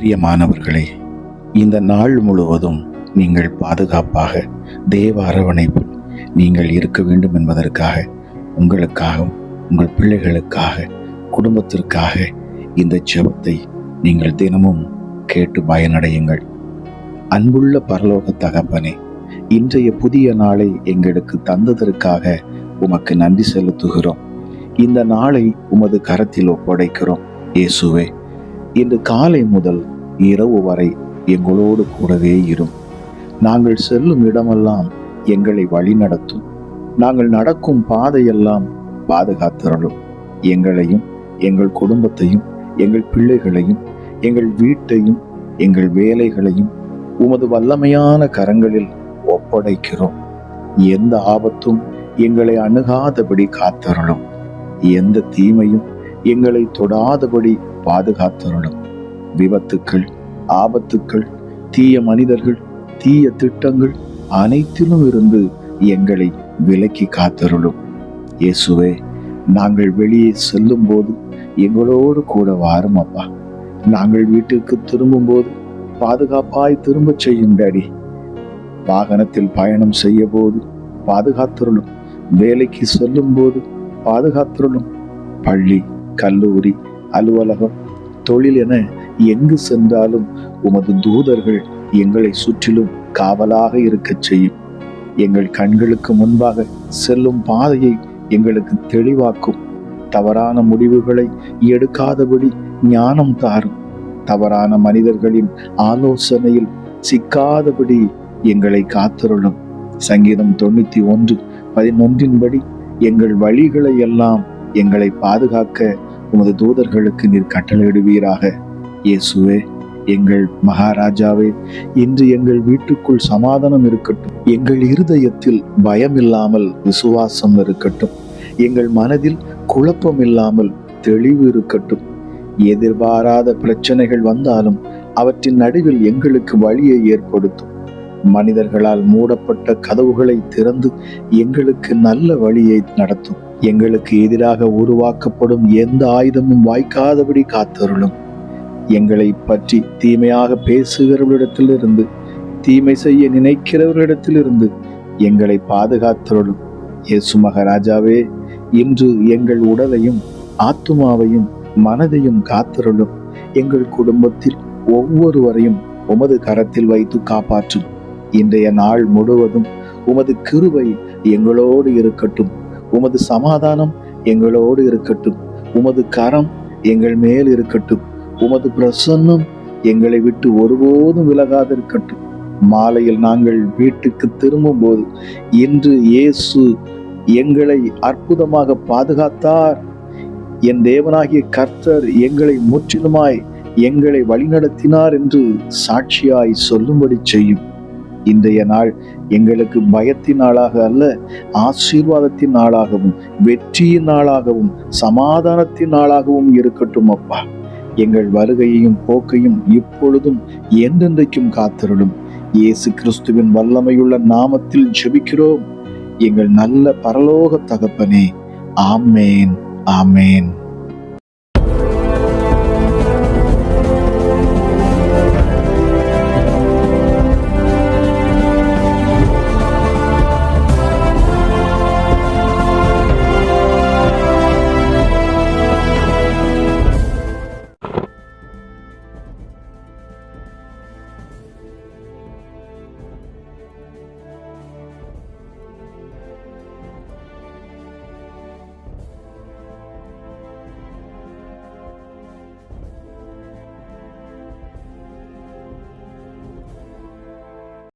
பிரியமானவர்களே, இந்த நாள் முழுவதும் நீங்கள் பாதுகாப்பாக தேவ அரவணைப்பில் நீங்கள் இருக்க வேண்டும் என்பதற்காக உங்களுக்காகவும் உங்கள் பிள்ளைகளுக்காக குடும்பத்திற்காக இந்த ஜெபத்தை நீங்கள் தினமும் கேட்டு பயனடையுங்கள். அன்புள்ள பரலோக தகப்பனே, இன்றைய புதிய நாளை எங்களுக்கு தந்ததற்காக உமக்கு நன்றி செலுத்துகிறோம். இந்த நாளை உமது கரத்தில் ஒப்படைக்கிறோம். இயேசுவே, இன்று காலை முதல் இரவு வரை எங்களோடு கூடவே இரும். நாங்கள் செல்லும் இடமெல்லாம் எங்களை வழிநடத்தும். நாங்கள் நடக்கும் பாதையெல்லாம் பாதுகாத்தருளும். எங்களையும் எங்கள் குடும்பத்தையும் எங்கள் பிள்ளைகளையும் எங்கள் வீட்டையும் எங்கள் வேலைகளையும் உமது வல்லமையான கரங்களில் ஒப்படைக்கிறோம். எந்த ஆபத்தும் எங்களை அணுகாதபடி காத்தருளும். எந்த தீமையும் எங்களை தொடாதபடி பாதுகாத்தருளும். விபத்துக்கள், ஆபத்துக்கள், தீய மனிதர்கள், தீய திட்டங்கள் அனைத்திலும் இருந்து எங்களை விலக்கி காத்தருளும். இயேசுவே, நாங்கள் வெளியே செல்லும் போது எங்களோடு கூட வாரும் அப்பா. நாங்கள் வீட்டிற்கு திரும்பும் போது பாதுகாப்பாய் திரும்ப செய்யும் டாடி. வாகனத்தில் பயணம் செய்ய போது பாதுகாத்தருளும். வேலைக்கு செல்லும் போது பாதுகாத்தருளும். பள்ளி, கல்லூரி, அலுவலகம், தொழில் என எங்கு சென்றாலும் உமது தூதர்கள் எங்களை சுற்றிலும் காவலாக இருக்கச் செய்யும். எங்கள் கண்களுக்கு முன்பாக செல்லும் பாதையை எங்களுக்கு தெளிவாக்கும். தவறான முடிவுகளை எடுக்காதபடி ஞானம் தாரும். தவறான மனிதர்களின் ஆலோசனையில் சிக்காதபடி எங்களை காத்தருளும். சங்கீதம் 91:11 எங்கள் வழிகளை எல்லாம் எங்களை பாதுகாக்க உமது தூதர்களுக்கு நீர் கட்டளையிடுவீராக. இயேசுவே, எங்கள் மகாராஜாவே, இன்று எங்கள் வீட்டுக்குள் சமாதானம் இருக்கட்டும். எங்கள் இருதயத்தில் பயம் இல்லாமல் விசுவாசம் இருக்கட்டும். எங்கள் மனதில் குழப்பம் இல்லாமல் தெளிவு இருக்கட்டும். எதிர்பாராத பிரச்சனைகள் வந்தாலும் அவற்றின் நடுவில் எங்களுக்கு வழியை ஏற்படுத்தும். மனிதர்களால் மூடப்பட்ட கதவுகளை திறந்து எங்களுக்கு நல்ல வழியை நடத்தும். எங்களுக்கு எதிராக உருவாக்கப்படும் எந்த ஆயுதமும் வாய்க்காதபடி காத்தருளும். எங்களை பற்றி தீமையாக பேசுகிறவர்களிடத்திலிருந்து, தீமை செய்ய நினைக்கிறவர்களிடத்திலிருந்து எங்களை பாதுகாத்தருளும். இயேசு மகாராஜாவே, இன்று எங்கள் உடலையும் ஆத்துமாவையும் மனதையும் காத்தருளும். எங்கள் குடும்பத்தில் ஒவ்வொருவரையும் உமது கரத்தில் வைத்து காப்பாற்றும். இன்றைய நாள் முழுவதும் உமது கிருபை எங்களோடு இருக்கட்டும். உமது சமாதானம் எங்களோடு இருக்கட்டும். உமது கரம் எங்கள் மேல் இருக்கட்டும். உமது பிரசன்னம் எங்களை விட்டு ஒருபோதும் விலகாதிருக்கட்டும். மாலையில் நாங்கள் வீட்டுக்கு திரும்பும் போது இன்று இயேசு எங்களை அற்புதமாக பாதுகாத்தார், என் தேவனாகிய கர்த்தர் எங்களை முற்றிலுமாய் எங்களை வழிநடத்தினார் என்று சாட்சியாய் சொல்லும்படி செய்யும். இன்றைய நாள் எங்களுக்கு பயத்தின் நாளாக அல்ல, ஆசீர்வாதத்தின் நாளாகவும் வெற்றியின் நாளாகவும் சமாதானத்தின் நாளாகவும் இருக்கட்டும் அப்பா. எங்கள் வருகையையும் போக்கையும் இப்பொழுதும் என்றென்றைக்கும் காத்தருளும். இயேசு கிறிஸ்துவின் வல்லமையுள்ள நாமத்தில் ஜெபிக்கிறோம் எங்கள் நல்ல பரலோக தகப்பனே. ஆமேன், ஆமேன்.